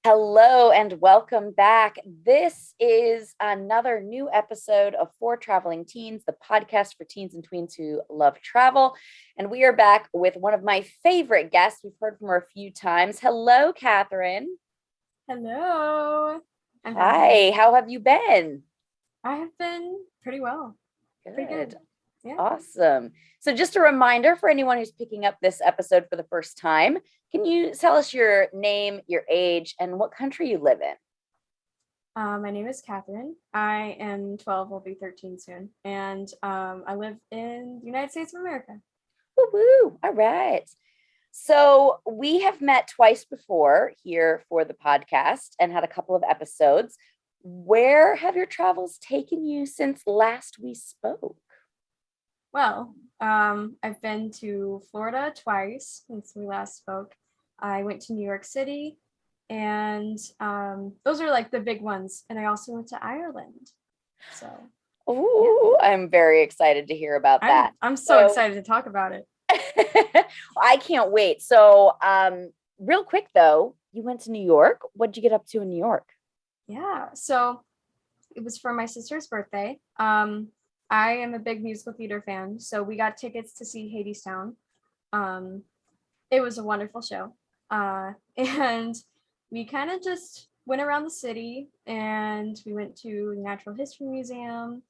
Hello and welcome back. This is another new episode of For Traveling Teens, the podcast for teens and tweens who love travel. And we are back with one of my favorite guests. We've heard from her a few times. Hello, Katherine. Hello. Hi, how have you been? I have been pretty well. Pretty good. Yeah. Awesome. So just a reminder for anyone who's picking up this episode for the first time, can you tell us your name, your age, and what country you live in? My name is Katherine. I am 12, will be 13 soon. And I live in the United States of America. Woo-woo. All right. So we have met twice before here for the podcast and had a couple of episodes. Where have your travels taken you since last we spoke? Well, I've been to Florida twice since we last spoke. I went to New York City, and those are like the big ones. And I also went to Ireland. So, ooh, yeah. I'm very excited to hear about that. I'm so excited to talk about it. I can't wait. So, real quick though, you went to New York. What did you get up to in New York? Yeah, so it was for my sister's birthday. I am a big musical theater fan, so we got tickets to see Hadestown. It was a wonderful show. And we kind of just went around the city, and we went to the Natural History Museum,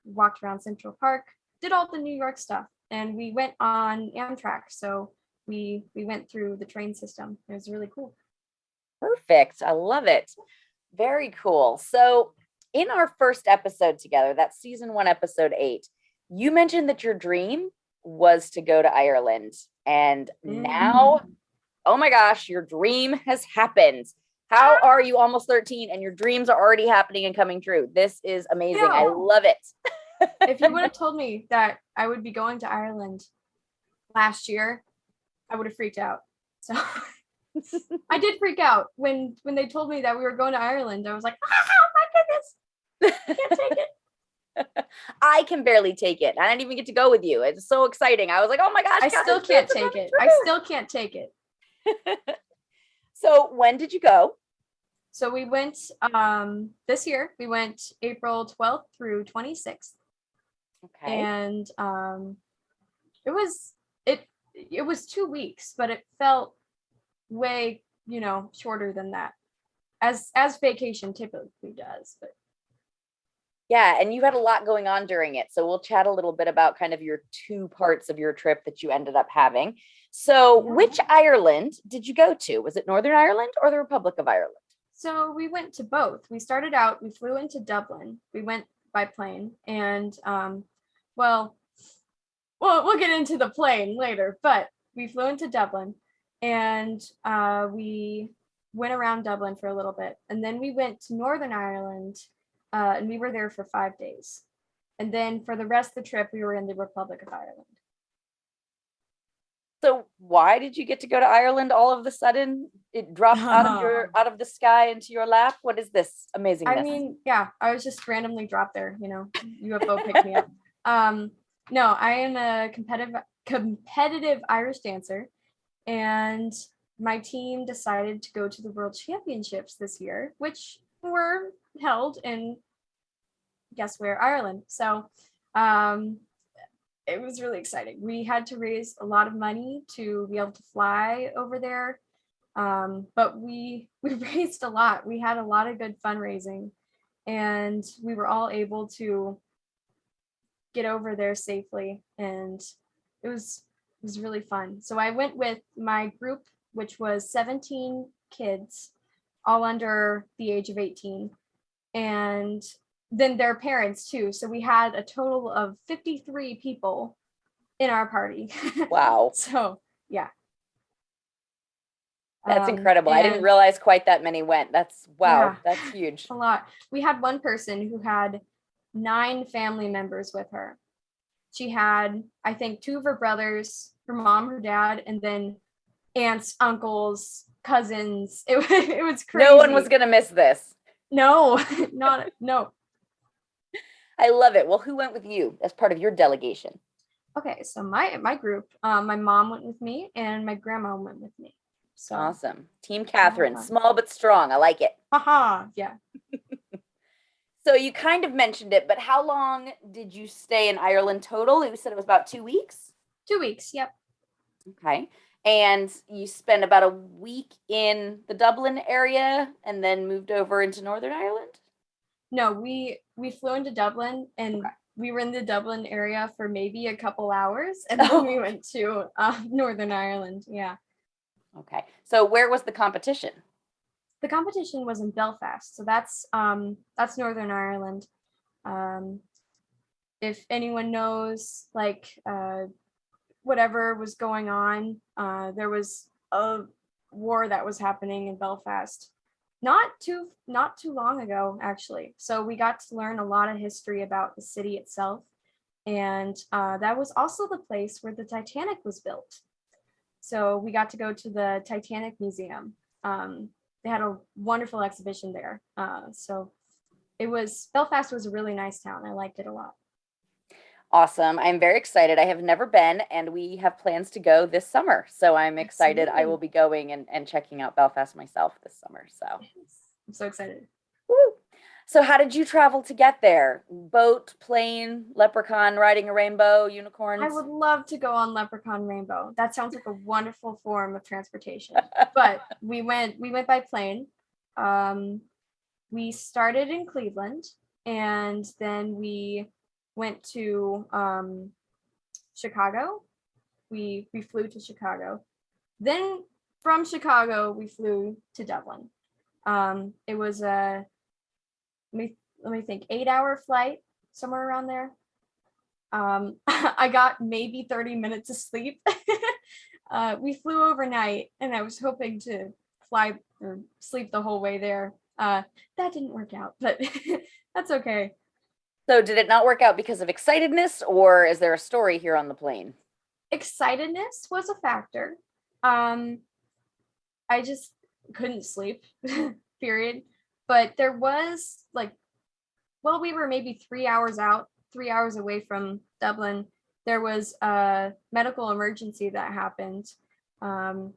walked around Central Park, did all the New York stuff, and we went on Amtrak. So we went through the train system. It was really cool. Perfect. I love it. Very cool. So in our first episode together, that's season 1, episode 8, you mentioned that your dream was to go to Ireland. And now, oh my gosh, your dream has happened. How are you almost 13 and your dreams are already happening and coming true? This is amazing. I love it. If you would have told me that I would be going to Ireland last year, I would have freaked out. So I did freak out when they told me that we were going to Ireland. I was like, oh my goodness. I can't take it. I can barely take it. I didn't even get to go with you. It's so exciting. I was like, oh my gosh. I still can't take it. I still can't take it. So when did you go? So we went this year. We went April 12th through 26th. Okay. And it was 2 weeks, but it felt way, shorter than that. As vacation typically does, but yeah, and you had a lot going on during it. So we'll chat a little bit about kind of your 2 parts of your trip that you ended up having. So which Ireland did you go to? Was it Northern Ireland or the Republic of Ireland? So we went to both. We started out, we flew into Dublin. We went by plane, and we'll get into the plane later, but we flew into Dublin, and we went around Dublin for a little bit, and then we went to Northern Ireland, and we were there for 5 days. And then for the rest of the trip, we were in the Republic of Ireland. So why did you get to go to Ireland all of a sudden? It dropped out of the sky into your lap. What is this amazingness? I mean, yeah, I was just randomly dropped there, UFO picked me up. No, I am a competitive Irish dancer, and my team decided to go to the World Championships this year, which were held in, guess where, Ireland. So it was really exciting. We had to raise a lot of money to be able to fly over there, but we raised a lot. We had a lot of good fundraising, and we were all able to get over there safely, and it was really fun. So I went with my group, which was 17 kids, all under the age of 18, and then their parents too. So we had a total of 53 people in our party. Wow. So yeah. That's incredible. I didn't realize quite that many went. That's wow. Yeah, that's huge. A lot. We had one person who had 9 family members with her. She had, I think, 2 of her brothers, her mom, her dad, and then aunts, uncles, cousins. It was crazy. No one was going to miss this. No. I love it. Well, who went with you as part of your delegation? Okay, so my group, my mom went with me and my grandma went with me. So awesome. Team Katherine, small but strong. I like it. haha, yeah. So you kind of mentioned it, but how long did you stay in Ireland total? You said it was about 2 weeks. 2 weeks, yep. Okay. And you spent about a week in the Dublin area and then moved over into Northern Ireland? No, we flew into Dublin and Okay. we were in the Dublin area for maybe a couple hours, and then we went to Northern Ireland. Yeah. Okay. So where was the competition? The competition was in Belfast, so that's Northern Ireland. Um, if anyone knows, like whatever was going on, there was a war that was happening in Belfast not too long ago, actually. So we got to learn a lot of history about the city itself, and that was also the place where the Titanic was built. So we got to go to the Titanic Museum. They had a wonderful exhibition there. So Belfast was a really nice town. I liked it a lot. Awesome. I'm very excited. I have never been, and we have plans to go this summer. So I'm excited. I will Absolutely. be going and checking out Belfast myself this summer. So, I'm so excited. woo. So how did you travel to get there? Boat, plane, leprechaun, riding a rainbow, unicorns? I would love to go on Leprechaun Rainbow. That sounds like a wonderful form of transportation. But we went by plane. Um, we started in Cleveland, and then we went to Chicago. We flew to Chicago. Then from Chicago we flew to Dublin. It was a let me think, 8-hour flight, somewhere around there. I got maybe 30 minutes of sleep. We flew overnight, and I was hoping to fly or sleep the whole way there. That didn't work out, but that's okay. So did it not work out because of excitedness, or is there a story here on the plane? Excitedness was a factor. Um, I just couldn't sleep, period. But there was like, well, we were maybe 3 hours out, 3 hours away from Dublin. There was a medical emergency that happened. Um,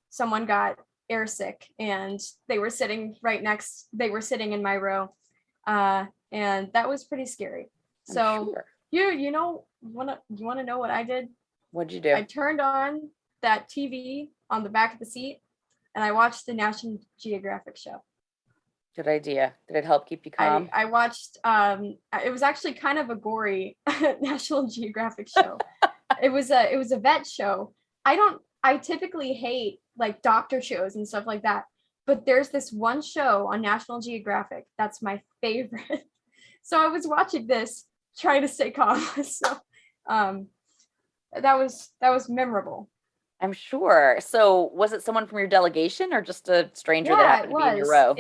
Someone got airsick, and they were sitting in my row. And that was pretty scary. I'm So sure. you wanna know what I did? What'd you do? I turned on that TV on the back of the seat, and I watched the National Geographic show. Good idea. Did it help keep you I calm? I watched it was actually kind of a gory National Geographic show. It was a vet show. I typically hate like doctor shows and stuff like that, but there's this one show on National Geographic that's my favorite. So I was watching this trying to stay calm. So um that was memorable. I'm sure. So was it someone from your delegation or just a stranger that Yeah, it happened to be in your was. row?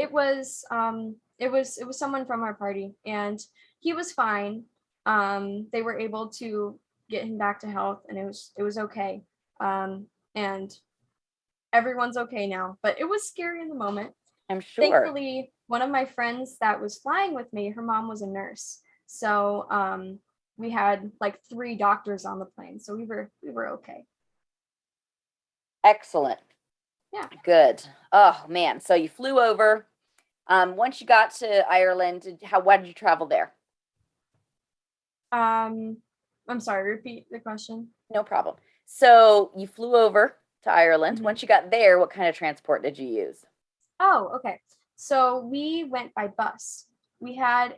It was someone from our party, and he was fine. They were able to get him back to health, and it was okay. And everyone's okay now, but it was scary in the moment. I'm sure. Thankfully, one of my friends that was flying with me, her mom was a nurse. So we had like 3 doctors on the plane, so we were okay. Excellent. Yeah. Good. Oh man. So you flew over. Once you got to Ireland, why did you travel there? Um, I'm sorry, repeat the question. No problem. So you flew over to Ireland. Mhm. Once you got there, what kind of transport did you use? Oh, okay. So we went by bus. We had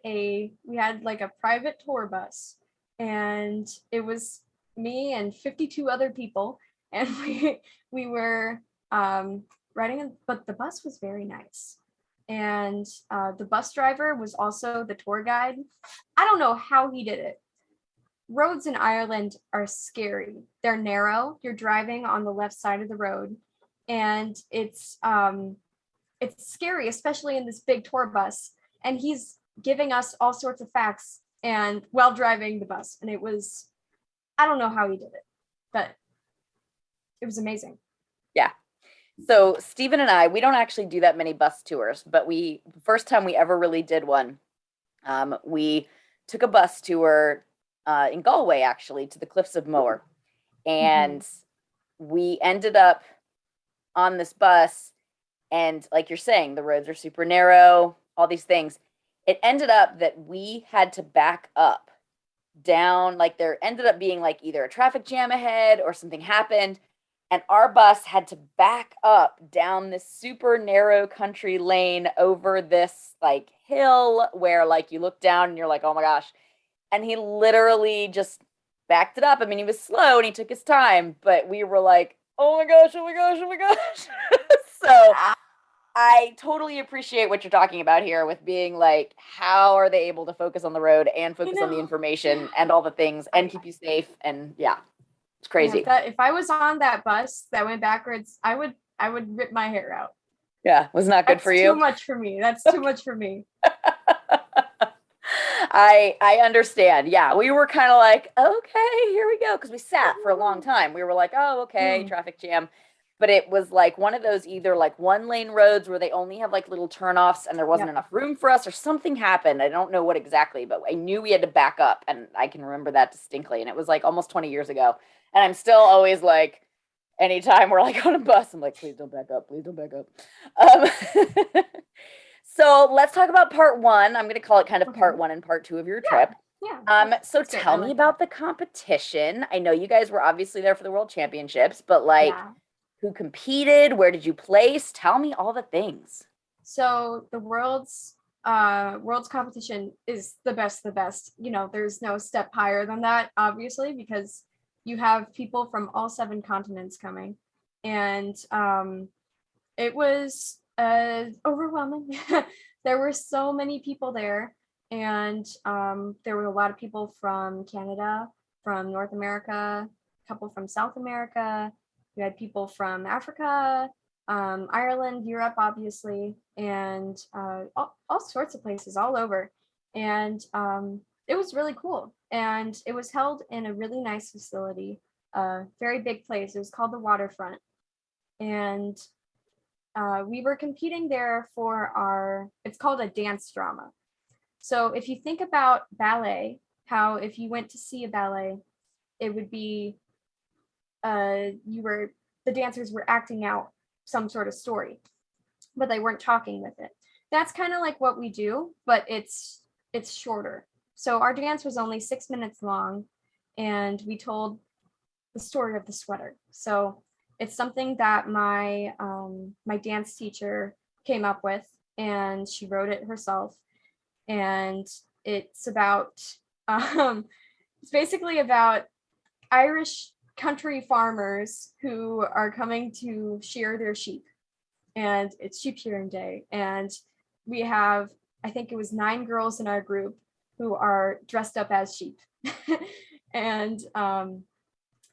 like a private tour bus, and it was me and 52 other people, and we were riding but the bus was very nice. And the bus driver was also the tour guide. I don't know how he did it. Roads in Ireland are scary. They're narrow. You're driving on the left side of the road, and it's scary, especially in this big tour bus. And he's giving us all sorts of facts and while driving the bus. And I don't know how he did it, but it was amazing. Yeah. So Stephen and I, we don't actually do that many bus tours, but first time we ever really did one, we took a bus tour in Galway, actually, to the Cliffs of Moher. Mhm. And we ended up on this bus, and like you're saying, the roads are super narrow, all these things. It ended up that we had to back up down, like there ended up being like either a traffic jam ahead or something happened, and our bus had to back up down this super narrow country lane over this like hill where like you look down and you're like, oh my gosh. And he literally just backed it up. I mean, he was slow and he took his time, but we were like, oh my gosh, oh my gosh, oh my gosh. So I totally appreciate what you're talking about here with being like, how are they able to focus on the road and focus on the information and all the things and keep you safe? And yeah, it's crazy. Yeah, if I was on that bus that went backwards, I would rip my hair out. Yeah, was not good That's for you. Too much for me. That's too much for me. I understand. Yeah, we were kind of like, okay, here we go, because we sat for a long time. We were like, oh, okay, traffic jam. But it was like one of those either like one lane roads where they only have like little turnoffs and there wasn't enough room for us, or something happened. I don't know what exactly, but I knew we had to back up, and I can remember that distinctly. And it was like almost 20 years ago. And I'm still always like, anytime we're like on a bus, I'm like, please don't back up. Please don't back up. So let's talk about part one. I'm going to call it kind of part one and part two of your trip. Yeah. So tell me about the competition. I know you guys were obviously there for the World Championships, but like, who competed? Where did you place? Tell me all the things. So the world's competition is the best. You know, there's no step higher than that, obviously, because you have people from all 7 continents coming, and it was overwhelming. There were so many people there, and there were a lot of people from Canada, from North America, a couple from South America. We had people from Africa, Ireland, Europe, obviously, and all sorts of places all over. And it was really cool. And it was held in a really nice facility, a very big place. It was called the Waterfront. And we were competing there for it's called a dance drama. So if you think about ballet, how if you went to see a ballet, it would be the dancers were acting out some sort of story, but they weren't talking with it. That's kind of like what we do, but it's shorter. So our dance was only 6 minutes long, and we told the story of the sweater. So it's something that my dance teacher came up with, and she wrote it herself. And it's about it's basically about Irish country farmers who are coming to shear their sheep, and it's sheep shearing day, and we have, I think it was 9 girls in our group who are dressed up as sheep. And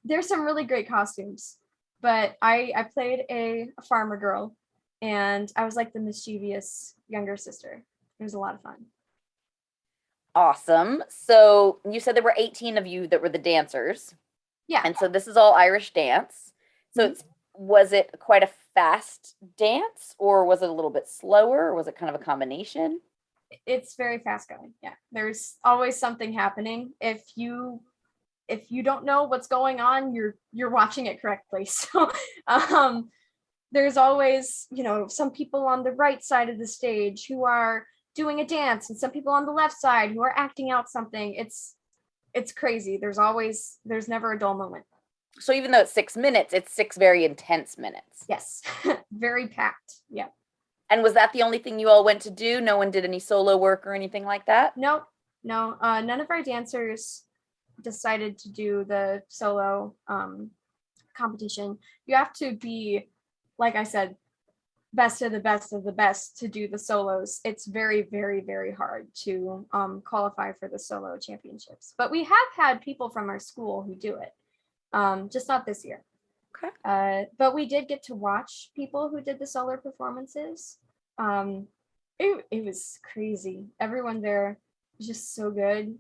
there's some really great costumes, but I played a farmer girl, and I was like the mischievous younger sister. It was a lot of fun. Awesome. So you said there were 18 of you that were the dancers. Yeah. And so this is all Irish dance. So was it quite a fast dance, or was it a little bit slower, or was it kind of a combination? It's very fast going. Yeah. There's always something happening. If you don't know what's going on, you're watching it correctly. So there's always, some people on the right side of the stage who are doing a dance, and some people on the left side who are acting out something. It's crazy. There's never a dull moment. So even though it's 6 minutes, it's 6 very intense minutes. Yes. Very packed. Yeah. And was that the only thing you all went to do? No one did any solo work or anything like that? Nope. No. None of our dancers decided to do the solo competition. You have to be, like I said, best of the best of the best to do the solos. It's very, very, very hard to qualify for the solo championships. But we have had people from our school who do it, just not this year. Okay. But we did get to watch people who did the solo performances. It was crazy. Everyone there was just so good.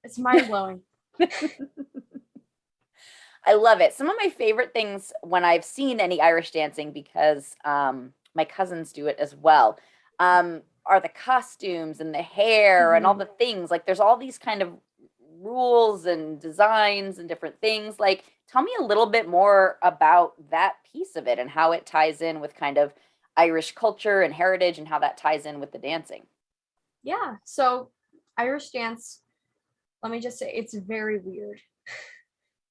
It's mind-blowing. I love it. Some of my favorite things when I've seen any Irish dancing, because my cousins do it as well, are the costumes and the hair and all the things. Like there's all these kind of rules and designs and different things. Like, tell me a little bit more about that piece of it and how it ties in with kind of Irish culture and heritage and how that ties in with the dancing. Yeah. So Irish dance, let me just say, it's very weird.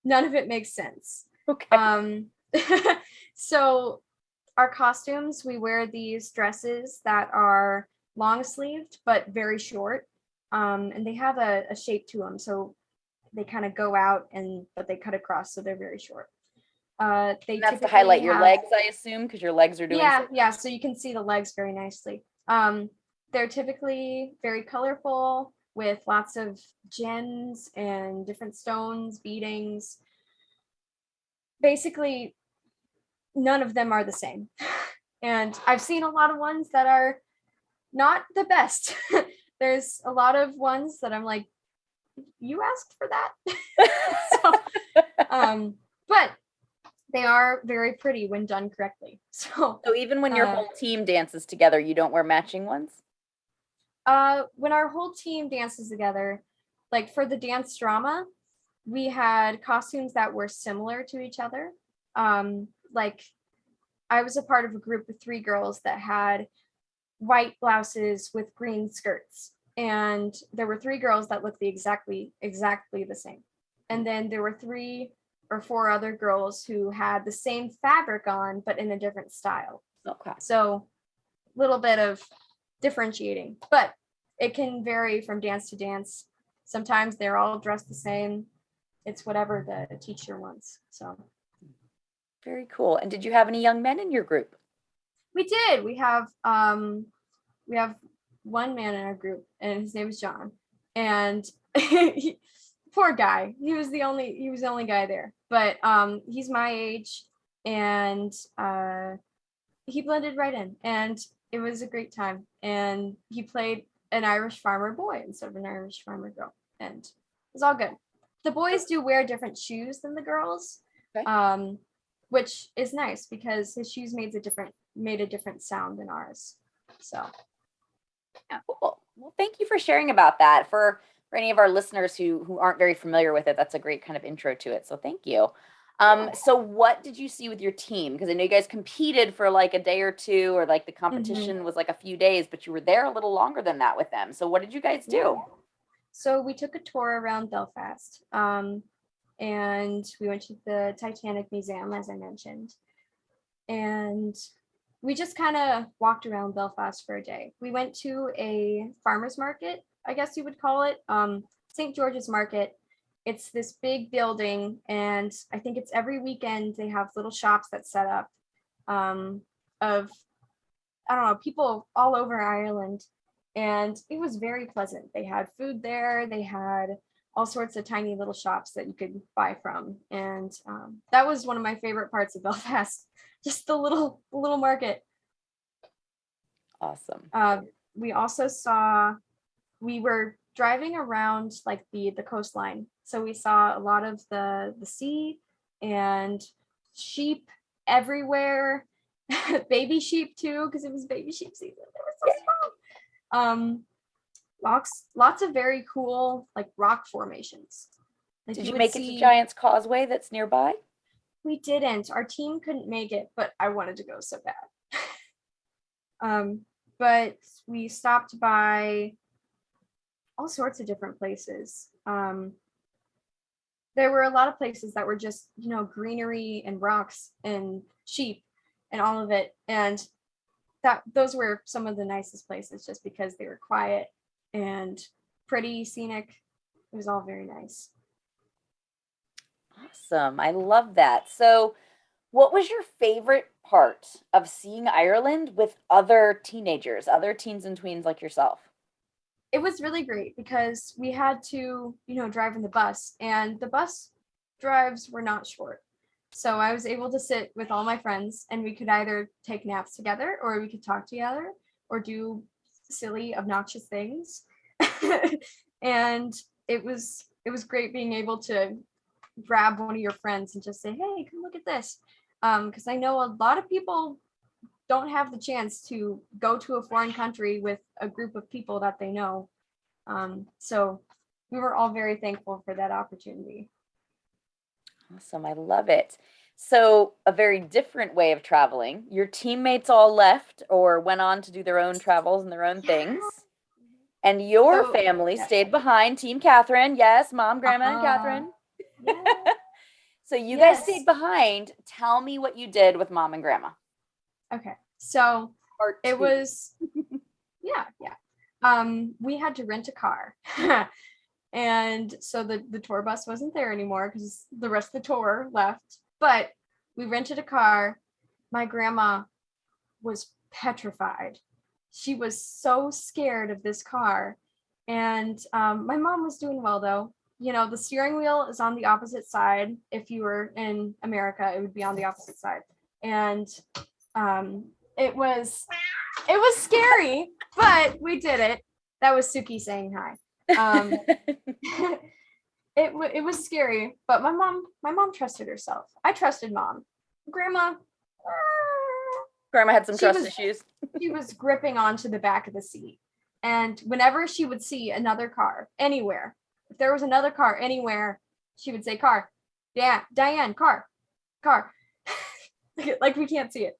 None of it makes sense. Okay. So our costumes, we wear these dresses that are long sleeved but very short. And they have a shape to them. So they kind of go out but they cut across, so they're very short. They And that's to typically highlight your have, legs, I assume, because your legs are doing so. yeah, so you can see the legs very nicely. They're typically very colorful with lots of gems and different stones, beadings. Basically, none of them are the same. And I've seen a lot of ones that are not the best. There's a lot of ones that I'm like, you asked for that? But they are very pretty when done correctly. So even when your whole team dances together, you don't wear matching ones? When our whole team dances together, like for the dance drama, we had costumes that were similar to each other. Like I was a part of a group of 3 girls that had white blouses with green skirts. And there were 3 girls that looked exactly the same. And then there were 3 or 4 other girls who had the same fabric on, but in a different style. Okay. So a little bit of differentiating, but it can vary from dance to dance. Sometimes they're all dressed the same. It's whatever the teacher wants. So very cool. And did you have any young men in your group? we did. We have one man in our group, and his name is John. And poor guy. He was the only guy there. But he's my age, and he blended right in, and it was a great time. And he played an Irish farmer boy instead of an Irish farmer girl, and it was all good. The boys do wear different shoes than the girls, okay. Which is nice because his shoes made a different sound than ours. So yeah, cool. Well, thank you for sharing about that. For any of our listeners who aren't very familiar with it, that's a great kind of intro to it. So thank you. So what did you see with your team? Because I know you guys competed for like a day or two, or like the competition was like a few days, but you were there a little longer than that with them. So what did you guys do? So we took a tour around Belfast, and we went to the Titanic Museum, as I mentioned. And we just kind of walked around Belfast for a day. We went to a farmer's market, I guess you would call it, St. George's Market. It's this big building, and I think it's every weekend they have little shops that set up of, I don't know, people all over Ireland. And it was very pleasant. They had food there. They had all sorts of tiny little shops that you could buy from. And that was one of my favorite parts of Belfast, just the little market. Awesome. We also we were driving around like the coastline. So we saw a lot of the sea and sheep everywhere, baby sheep too, because it was baby sheep season. They were so small. Lots of very cool like rock formations. Like did you make it to Giant's Causeway that's nearby? We didn't. Our team couldn't make it, but I wanted to go so bad. But we stopped by all sorts of different places. There were a lot of places that were just, greenery and rocks and sheep and all of it. And those were some of the nicest places just because they were quiet and pretty, scenic. It was all very nice. Awesome. I love that. So what was your favorite part of seeing Ireland with other teenagers, other teens and tweens like yourself? It was really great because we had to, drive in the bus, and the bus drives were not short. So I was able to sit with all my friends, and we could either take naps together, or we could talk together, or do silly, obnoxious things. And it was great being able to grab one of your friends and just say, hey, come look at this. Because I know a lot of people don't have the chance to go to a foreign country with a group of people that they know. So we were all very thankful for that opportunity. Awesome. I love it. So, a very different way of traveling. Your teammates all left or went on to do their own travels and their own things. And your So, family yes. stayed behind. Team Catherine. Yes, mom, grandma, and Uh-huh. Catherine. Yeah. So, you guys Yes. stayed behind. Tell me what you did with mom and grandma. Okay. So Part it two. was, yeah. We had to rent a car. And so the tour bus wasn't there anymore because the rest of the tour left. But we rented a car. My grandma was petrified. She was so scared of this car. And my mom was doing well though. You know, the steering wheel is on the opposite side. If you were in America, it would be on the opposite side. And um, it was scary, but we did it. That was Suki saying hi. It was scary, but my mom trusted herself. I trusted mom. Grandma, Grandma had some she trust was issues. she was gripping onto the back of the seat. And whenever she would see another car anywhere, if there was another car anywhere, she would say, "Car, yeah, Diane, car, car." Like we can't see it.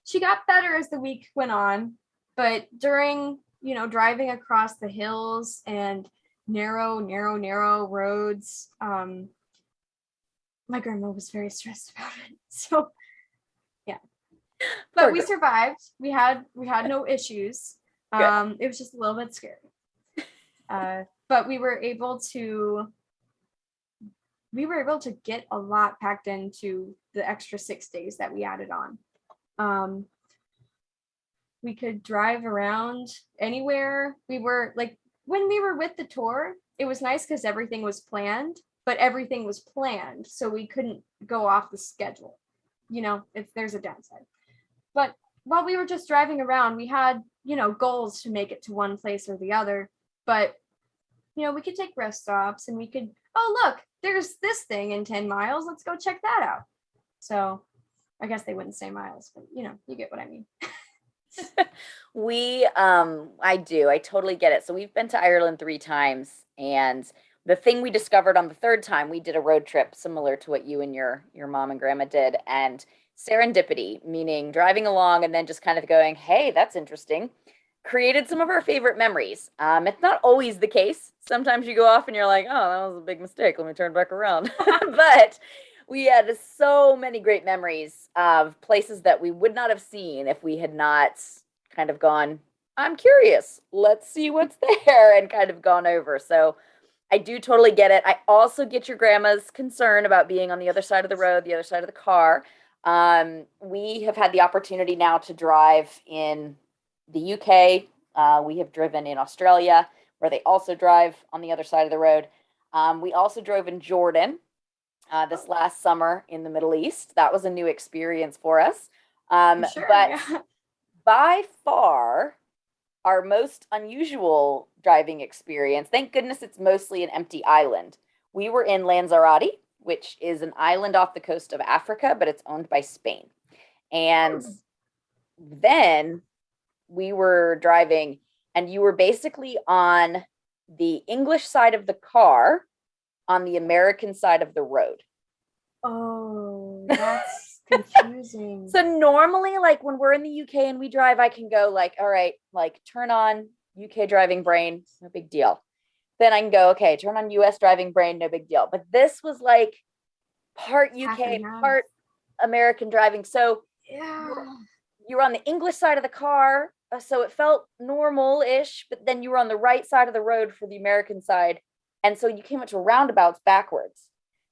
She got better as the week went on, but during, driving across the hills and narrow roads, my grandma was very stressed about it. So yeah, but we survived. We had no issues. It was just a little bit scary. But we were able to get a lot packed into the extra 6 days that we added on. We could drive around anywhere. We were like, when we were with the tour, it was nice because everything was planned, but everything was planned, so we couldn't go off the schedule, if there's a downside. But while we were just driving around, we had, goals to make it to one place or the other. But, we could take rest stops and we could, oh, look, there's this thing in 10 miles. Let's go check that out. So I guess they wouldn't say miles, but, you get what I mean. I totally get it. So we've been to Ireland 3 times, and the thing we discovered on the third time, we did a road trip similar to what you and your mom and grandma did, and serendipity, meaning driving along and then just kind of going, hey, that's interesting, created some of our favorite memories. It's not always the case. Sometimes you go off and you're like, oh, that was a big mistake. Let me turn back around. But we had so many great memories of places that we would not have seen if we had not kind of gone, I'm curious, let's see what's there, and kind of gone over. So I do totally get it. I also get your grandma's concern about being on the other side of the road, the other side of the car. We have had the opportunity now to drive in the UK. We have driven in Australia, where they also drive on the other side of the road. We also drove in Jordan this last summer in the Middle East. That was a new experience for us. Sure, but yeah. by far, our most unusual driving experience, thank goodness it's mostly an empty island. We were in Lanzarote, which is an island off the coast of Africa, but it's owned by Spain. And then we were driving, and you were basically on the English side of the car, on the American side of the road. Oh, that's confusing. So normally, like when we're in the UK and we drive, I can go like, all right, like turn on UK driving brain, no big deal. Then I can go, okay, turn on US driving brain, no big deal. But this was like part UK, part American driving. So yeah, you were on the English side of the car, so it felt normal-ish, but then you were on the right side of the road for the American side. And so you came up to roundabouts backwards.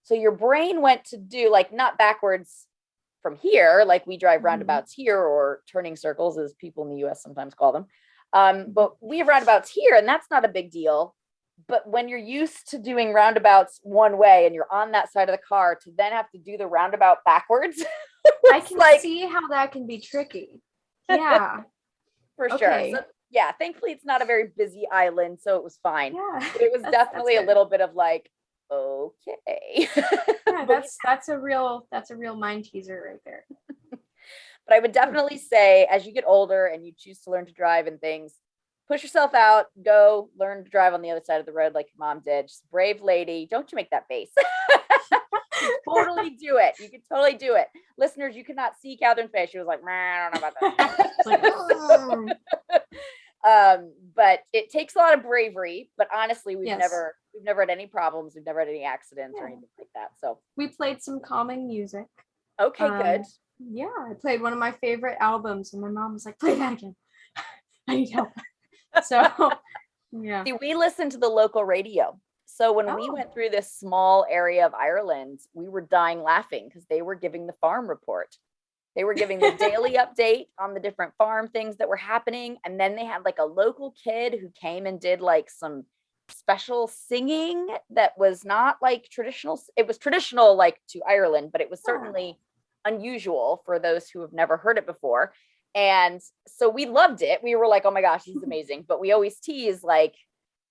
So your brain went to do like not backwards from here, like we drive roundabouts here, or turning circles, as people in the US sometimes call them. But we have roundabouts here, and that's not a big deal. But when you're used to doing roundabouts one way and you're on that side of the car, to then have to do the roundabout backwards, I can see how that can be tricky. Yeah. For sure. So yeah, thankfully it's not a very busy island, so it was fine. Yeah. But it was definitely a little bit of like, okay. Yeah, that's a real mind teaser right there. But I would definitely say, as you get older and you choose to learn to drive and things, push yourself out, go learn to drive on the other side of the road like your mom did. She's a brave lady. Don't you make that face. Totally do it. You can totally do it. Listeners, you cannot see Catherine's face. She was like, I don't know about that. But it takes a lot of bravery. But honestly, we've never had any problems. We've never had any accidents or anything like that. So we played some calming music. Okay, good. Yeah, I played one of my favorite albums, and my mom was like, "Play that again. I need help." So yeah. See, we listened to the local radio. So when we went through this small area of Ireland, we were dying laughing because they were giving the farm report. They were giving the daily update on the different farm things that were happening. And then they had like a local kid who came and did like some special singing that was not like traditional. It was traditional like to Ireland, but it was certainly unusual for those who have never heard it before. And so we loved it. We were like, oh my gosh, he's amazing. But we always tease, like,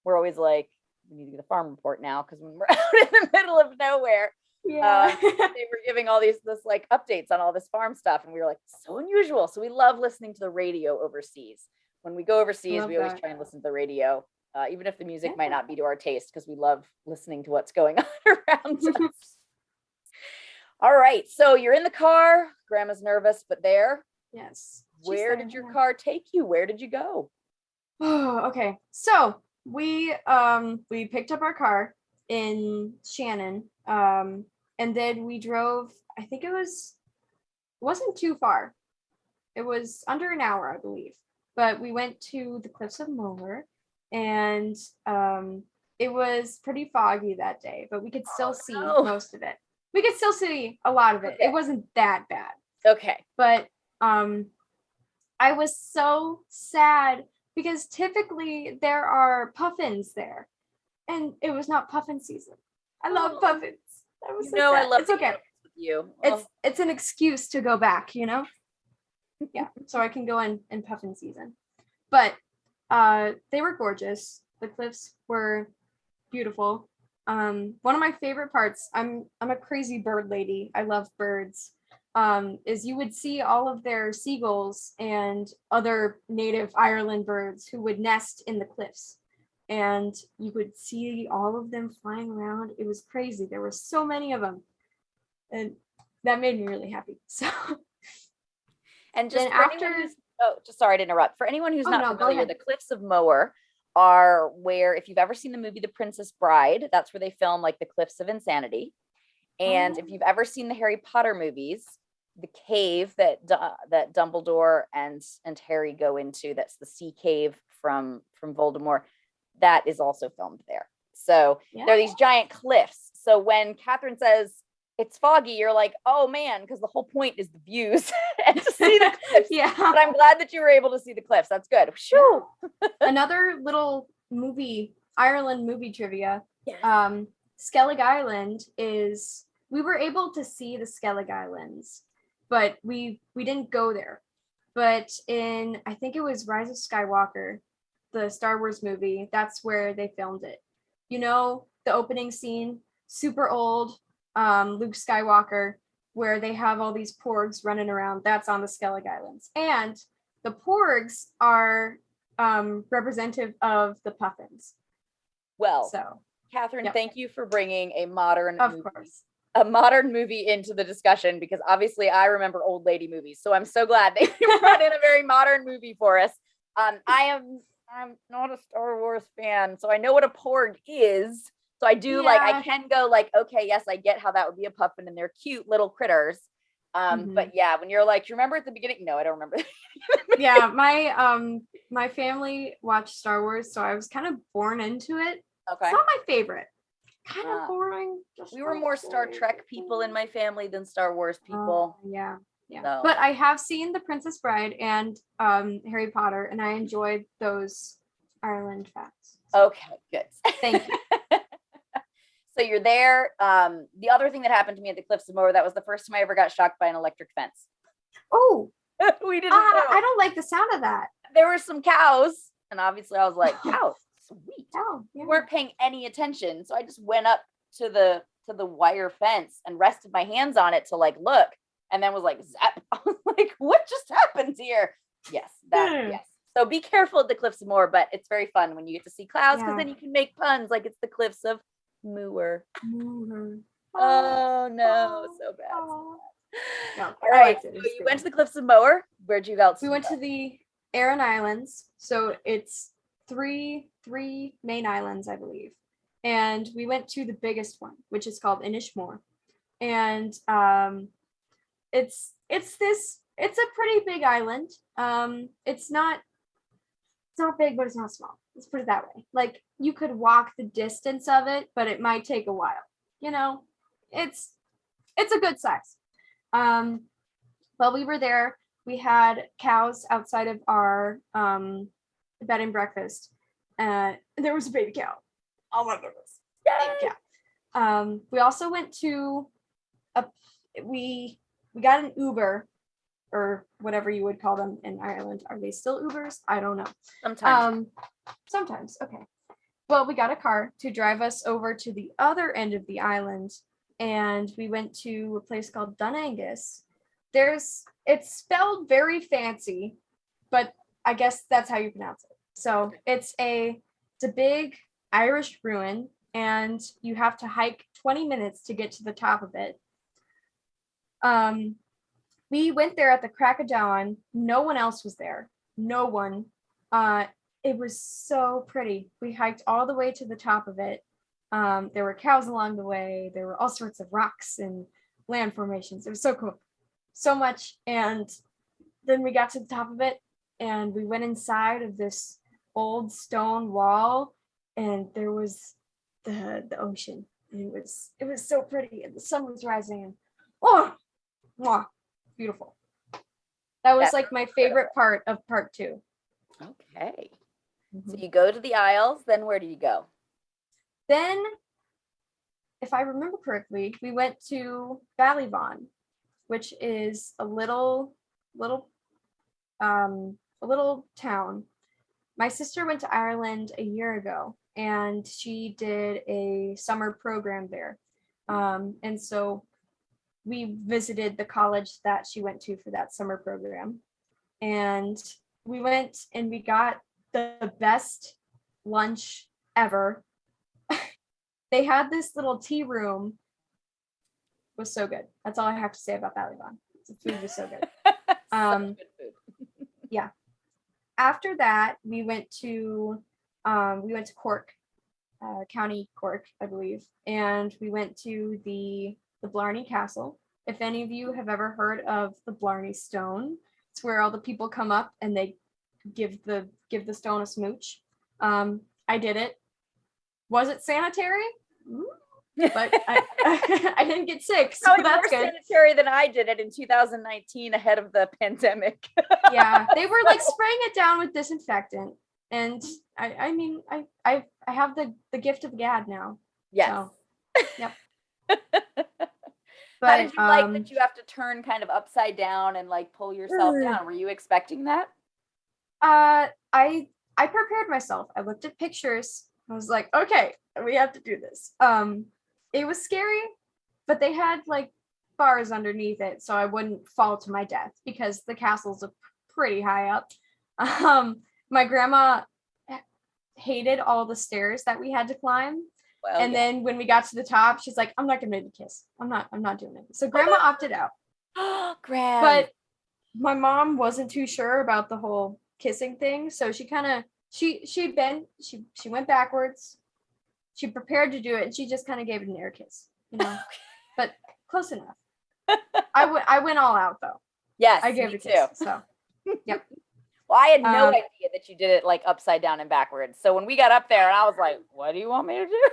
we're always like, we need to get a farm report now because when we're out in the middle of nowhere, they were giving all this like updates on all this farm stuff, and we were like, so unusual. So we love listening to the radio overseas. When we go overseas, we always try and listen to the radio, even if the music might not be to our taste, because we love listening to what's going on around us. All right, so you're in the car. Grandma's nervous, but there. Yes. Where did your car take you? Where did you go? Oh, okay. So we picked up our car in Shannon, and then we drove. I think it wasn't too far. It was under an hour, I believe. But we went to the Cliffs of Moher, and it was pretty foggy that day, but we could still see most of it. We could still see a lot of it. It wasn't that bad. Okay. But I was so sad because typically there are puffins there, and it was not puffin season. I love puffins. I was so sad. I love it's okay. You. It's an excuse to go back, you know? Yeah, so I can go in puffin season. But they were gorgeous. The cliffs were beautiful. One of my favorite parts, I'm a crazy bird lady. I love birds. Is you would see all of their seagulls and other native Ireland birds who would nest in the cliffs. And you would see all of them flying around. It was crazy. There were so many of them. And that made me really happy. So and just sorry to interrupt. For anyone who's not familiar, the Cliffs of Moher are where, if you've ever seen the movie The Princess Bride, that's where they film like the Cliffs of Insanity. And if you've ever seen the Harry Potter movies, the cave that Dumbledore and Harry go into, that's the sea cave from Voldemort, that is also filmed there. So there are these giant cliffs. So when Catherine says it's foggy, you're like, oh man, because the whole point is the views and to see the cliffs. But I'm glad that you were able to see the cliffs. That's good. Another little Ireland movie trivia. Skellig Island we were able to see the Skellig Islands, but we didn't go there. But in, I think it was Rise of Skywalker, the Star Wars movie, that's where they filmed it. You know, the opening scene, super old, Luke Skywalker, where they have all these porgs running around, that's on the Skellig Islands. And the porgs are representative of the puffins. Well, so Catherine, thank you for bringing a modern movie into the discussion, because obviously I remember old lady movies. So I'm so glad they brought in a very modern movie for us. I'm not a Star Wars fan, so I know what a porg is. So I do I can go like, okay, yes, I get how that would be a puffin and they're cute little critters. But yeah, when you're like, you remember at the beginning? No, I don't remember. Yeah, my family watched Star Wars, so I was kind of born into it. Okay. It's not my favorite. Kind of boring. We were more Star Trek people in my family than Star Wars people. Yeah. So. But I have seen The Princess Bride and Harry Potter, and I enjoyed those Ireland facts. So. Okay, good. Thank you. So you're there. The other thing that happened to me at the Cliffs of Moher, that was the first time I ever got shocked by an electric fence. Oh, we didn't know. I don't like the sound of that. There were some cows, and obviously I was like, cows, sweet. Oh, yeah. We weren't paying any attention, so I just went up to the wire fence and rested my hands on it to like look, and then was like, zap. I was like, what just happened here? Yes. So be careful at the Cliffs of Moher, but it's very fun when you get to see clouds because Yeah. then you can make puns like it's the Cliffs of Moher. Moher. Oh no, so bad. Oh. No, All I right, liked it. so It was you good. went to the Cliffs of Moher. Where'd you else? We went to the Aran Islands. So it's three main islands, I believe. And we went to the biggest one, which is called Inishmore. And it's a pretty big island. It's not big, but it's not small. Let's put it that way. Like you could walk the distance of it, but it might take a while. You know, it's a good size. While we were there, we had cows outside of our bed and breakfast. There was a baby cow. Oh my goodness, baby cow. We also went to we got an Uber or whatever you would call them in Ireland. Are they still Ubers? I don't know. Sometimes. Sometimes. Okay. Well, we got a car to drive us over to the other end of the island, and we went to a place called Dunangus. It's spelled very fancy, but I guess that's how you pronounce it. So it's a big Irish ruin, and you have to hike 20 minutes to get to the top of it. We went there at the crack of dawn. No one else was there. No one. It was so pretty. We hiked all the way to the top of it. There were cows along the way. There were all sorts of rocks and land formations. It was so cool. So much. And then we got to the top of it and we went inside of this old stone wall and there was the ocean. And it was so pretty and the sun was rising and mwah, beautiful. That was like my favorite part of part 2. Okay. So you go to the Isles, then where do you go? Then, if I remember correctly, we went to Ballyvaughan, which is a little town. My sister went to Ireland a year ago, and she did a summer program there. And so we visited the college that she went to for that summer program. And we went and we got the best lunch ever. They had this little tea room. It was so good. That's all I have to say about Ballyvaughan. The food was so good. Good food. Yeah. After that, we went to Cork, County Cork, I believe, and we went to the Blarney Castle. If any of you have ever heard of the Blarney Stone, it's where all the people come up and they give the stone a smooch. I did it. Was it sanitary? But I didn't get sick, so Probably that's more good. sanitary than I did it in 2019 ahead of the pandemic. Yeah, they were like spraying it down with disinfectant, and I mean I have the gift of gad now. Yes. So, yep. But, how did you like that you have to turn kind of upside down and like pull yourself down? Were you expecting that? I prepared myself. I looked at pictures. I was like, okay, we have to do this. It was scary, but they had like bars underneath it so I wouldn't fall to my death because the castle's pretty high up. My grandma hated all the stairs that we had to climb. Well, and then when we got to the top, she's like, I'm not gonna make the kiss. I'm not doing it. So grandma opted out. But my mom wasn't too sure about the whole kissing thing. So she kind of she went backwards. She prepared to do it and she just kind of gave it an air kiss, you know. But close enough. I went all out though. Yes, I gave it a kiss. So yep. Well, I had no idea that you did it like upside down and backwards. So when we got up there, and I was like, "What do you want me to do?"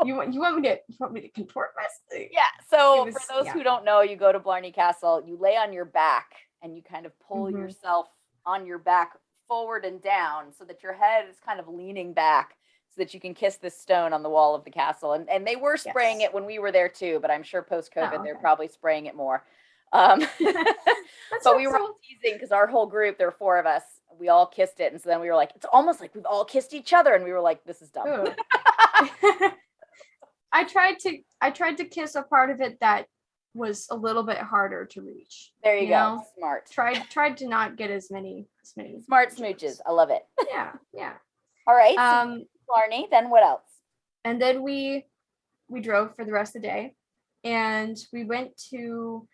you want me to contort myself? Yeah. So for those who don't know, you go to Blarney Castle, you lay on your back, and you kind of pull yourself on your back forward and down, so that your head is kind of leaning back, so that you can kiss this stone on the wall of the castle. And they were spraying it when we were there too, but I'm sure post-COVID they're probably spraying it more. But we were all teasing because our whole group, there were 4 of us, we all kissed it, and so then we were like, it's almost like we've all kissed each other, and we were like, this is dumb. I tried to kiss a part of it that was a little bit harder to reach. There you go. Know? Smart. Tried to not get as many smart smooches. I love it. Yeah. All right. So Blarney, then what else? And then we drove for the rest of the day, and we went to,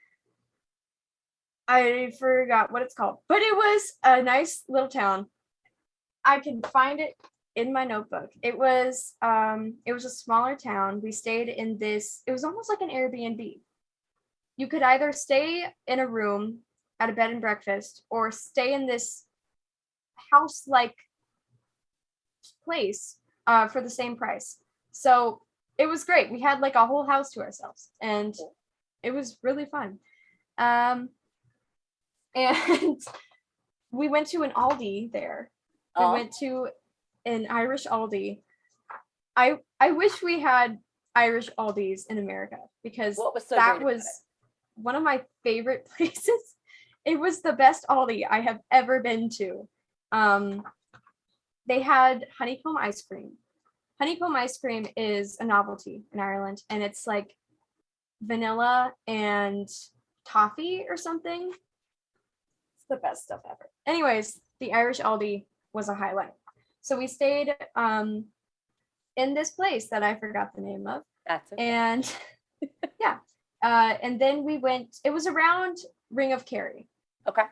I forgot what it's called, but it was a nice little town. I can find it in my notebook. It was a smaller town. We stayed in this, it was almost like an Airbnb. You could either stay in a room at a bed and breakfast or stay in this house-like place for the same price. So it was great. We had like a whole house to ourselves, and it was really fun. And we went to an Aldi there. We went to an Irish Aldi. I wish we had Irish Aldis in America, because that was one of my favorite places. It was the best Aldi I have ever been to. They had honeycomb ice cream. Honeycomb ice cream is a novelty in Ireland, and it's like vanilla and toffee or something. It's the best stuff ever. Anyways, the Irish Aldi was a highlight. So we stayed in this place that I forgot the name of. That's okay. And yeah. And then we went, it was around Ring of Kerry. Okay.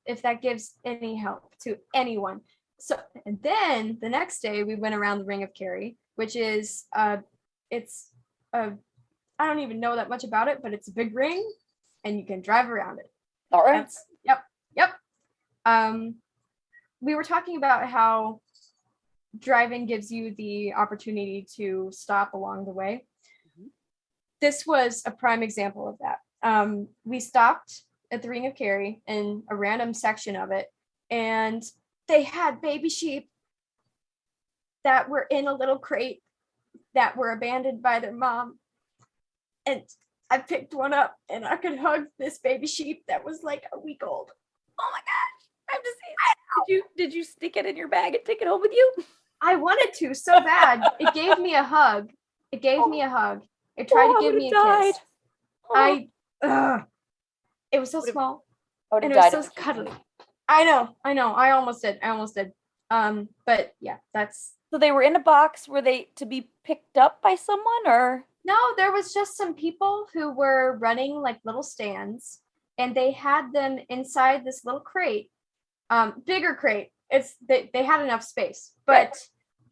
If that gives any help to anyone. So, and then the next day we went around the Ring of Kerry, which is it's I don't even know that much about it, but it's a big ring and you can drive around it. All right. Yep. We were talking about how driving gives you the opportunity to stop along the way. Mm-hmm. This was a prime example of that. We stopped at the Ring of Kerry in a random section of it, and they had baby sheep that were in a little crate that were abandoned by their mom. And I picked one up and I could hug this baby sheep that was like a week old. Oh my gosh. I have to see it. Did you stick it in your bag and take it home with you? I wanted to so bad. It gave me a hug. It tried to give me a kiss. It was so small. And it was so cuddly. I know. I almost did. But yeah, that's. So they were in a box. Were they to be picked up by someone, or? No, there was just some people who were running like little stands, and they had them inside this little crate, bigger crate. They had enough space, but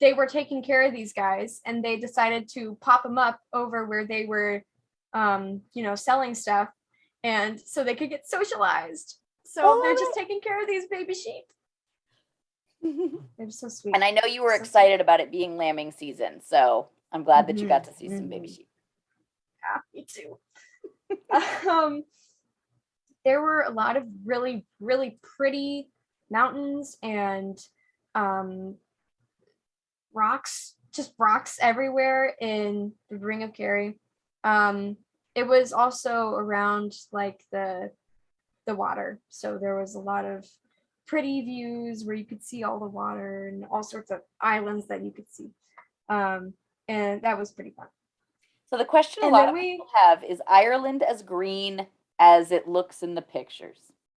they were taking care of these guys, and they decided to pop them up over where they were, selling stuff, and so they could get socialized. So they're just taking care of these baby sheep. They're so sweet. And I know you were excited about it being lambing season, so I'm glad that you got to see some baby sheep. Yeah, me too. There were a lot of really, really pretty mountains and rocks everywhere in the Ring of Kerry. It was also around like the water, so there was a lot of pretty views where you could see all the water and all sorts of islands that you could see, and that was pretty fun. So the question a lot of people have is Ireland as green as it looks in the pictures?